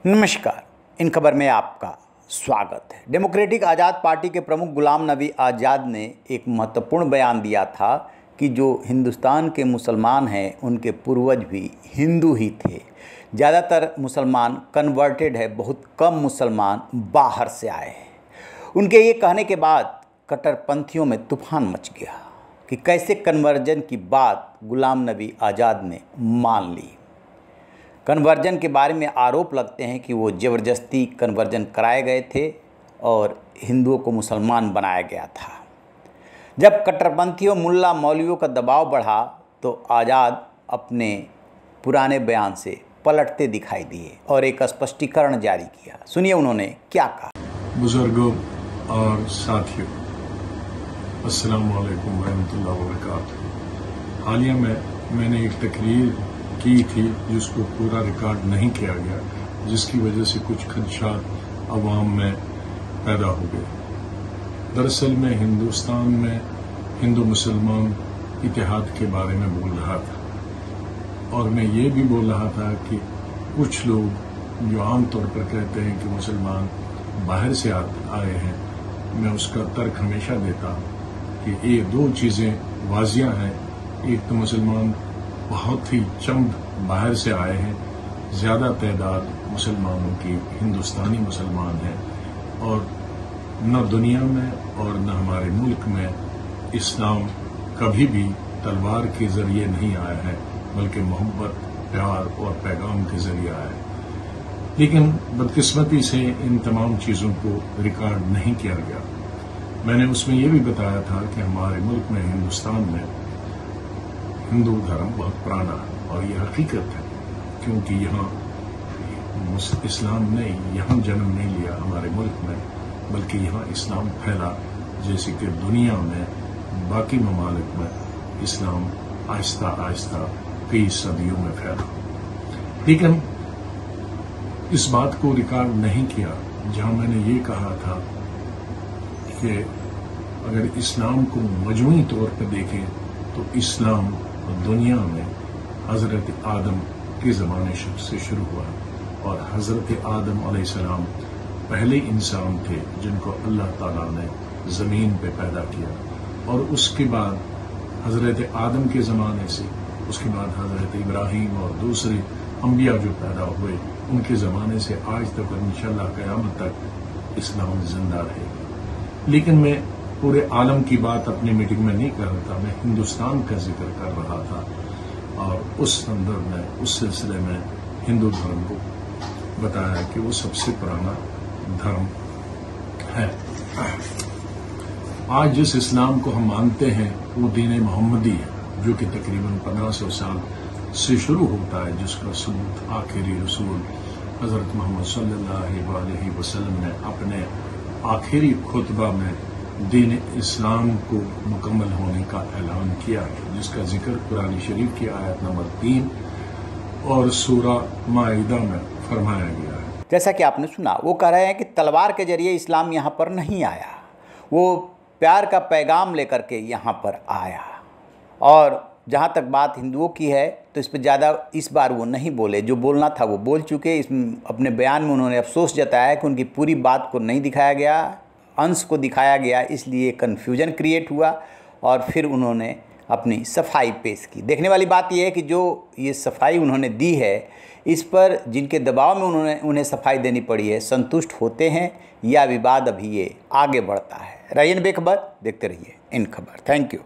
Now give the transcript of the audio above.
नमस्कार। इन खबर में आपका स्वागत है। डेमोक्रेटिक आज़ाद पार्टी के प्रमुख गुलाम नबी आज़ाद ने एक महत्वपूर्ण बयान दिया था कि जो हिंदुस्तान के मुसलमान हैं उनके पूर्वज भी हिंदू ही थे। ज़्यादातर मुसलमान कन्वर्टेड है, बहुत कम मुसलमान बाहर से आए हैं। उनके ये कहने के बाद कट्टरपंथियों में तूफान मच गया कि कैसे कन्वर्जन की बात गुलाम नबी आज़ाद ने मान ली। कन्वर्जन के बारे में आरोप लगते हैं कि वो ज़बरदस्ती कन्वर्जन कराए गए थे और हिंदुओं को मुसलमान बनाया गया था। जब कट्टरपंथियों मुल्ला मौलवियों का दबाव बढ़ा तो आज़ाद अपने पुराने बयान से पलटते दिखाई दिए और एक स्पष्टीकरण जारी किया। सुनिए उन्होंने क्या कहा। बुजुर्गों और साथियों, अस्सलाम वालेकुम रहमतुल्लाहि व बरकातहू। हालिया में मैंने एक तकरीर की थी जिसको पूरा रिकॉर्ड नहीं किया गया, जिसकी वजह से कुछ खदशात अवाम में पैदा हो गए। दरअसल मैं हिंदुस्तान में हिंदू मुसलमान इतिहाद के बारे में बोल रहा था और मैं ये भी बोल रहा था कि कुछ लोग जो आम तौर पर कहते हैं कि मुसलमान बाहर से आए हैं, मैं उसका तर्क हमेशा देता कि ये दो चीज़ें वाजियां हैं। एक तो मुसलमान बहुत ही चंद बाहर से आए हैं, ज़्यादा तादाद मुसलमानों की हिंदुस्तानी मुसलमान हैं और न दुनिया में और न हमारे मुल्क में इस्लाम कभी भी तलवार के ज़रिए नहीं आया है, बल्कि मोहब्बत, प्यार और पैगाम के ज़रिए आया है। लेकिन बदकिस्मती से इन तमाम चीज़ों को रिकॉर्ड नहीं किया गया। मैंने उसमें यह भी बताया था कि हमारे मुल्क में, हिंदुस्तान में हिंदू धर्म बहुत पुराना है और ये हकीकत है, क्योंकि यहाँ इस्लाम ने यहाँ जन्म नहीं लिया हमारे मुल्क में, बल्कि यहाँ इस्लाम फैला जैसे कि दुनिया में बाकी ममालिक में इस्लाम आहिस्ता आहिस्ता कई सदियों में फैला। लेकिन इस बात को रिकॉर्ड नहीं किया जहाँ मैंने ये कहा था कि अगर इस्लाम को मजमूई तौर पर देखें तो इस्लाम दुनिया में हज़रत आदम के ज़माने से शुरू हुआ और हज़रत आदम अलैहिस्सलाम पहले इंसान थे जिनको अल्लाह ताला ने ज़मीन पे पैदा किया और उसके बाद हज़रत आदम के ज़माने से उसके बाद हज़रत इब्राहीम और दूसरे अंबिया जो पैदा हुए उनके ज़माने से आज तक इंशाअल्लाह क़यामत तक इस्लाम जिंदा रहेगा। लेकिन मैं पूरे आलम की बात अपनी मीटिंग में नहीं कर रहा था, मैं हिंदुस्तान का जिक्र कर रहा था और उस संदर्भ में, उस सिलसिले में हिंदू धर्म को बताया कि वो सबसे पुराना धर्म है। आज जिस इस्लाम को हम मानते हैं वो दीन मोहम्मदी है, जो कि तकरीबन 1500 साल से शुरू होता है, जिसका सबूत आखिरी रसूल हज़रत मोहम्मद सल्लल्लाहु अलैहि वसल्लम ने अपने आखिरी खुतबा में दीन इस्लाम को मुकम्मल होने का ऐलान किया है, जिसका जिक्र कुरान शरीफ की आयत नंबर 3 और सूरा माइदा में फरमाया गया है। जैसा कि आपने सुना, वो कह रहे हैं कि तलवार के जरिए इस्लाम यहाँ पर नहीं आया, वो प्यार का पैगाम लेकर के यहाँ पर आया। और जहाँ तक बात हिंदुओं की है तो इस पर ज़्यादा इस बार वो नहीं बोले, जो बोलना था वो बोल चुके। इस अपने बयान में उन्होंने अफसोस जताया कि उनकी पूरी बात को नहीं दिखाया गया, अंश को दिखाया गया, इसलिए कन्फ्यूजन क्रिएट हुआ और फिर उन्होंने अपनी सफाई पेश की। देखने वाली बात यह है कि जो ये सफाई उन्होंने दी है, इस पर जिनके दबाव में उन्हें सफाई देनी पड़ी है, संतुष्ट होते हैं या विवाद अभी ये आगे बढ़ता है। रहिए बेखबर, देखते रहिए इन खबर। Thank you.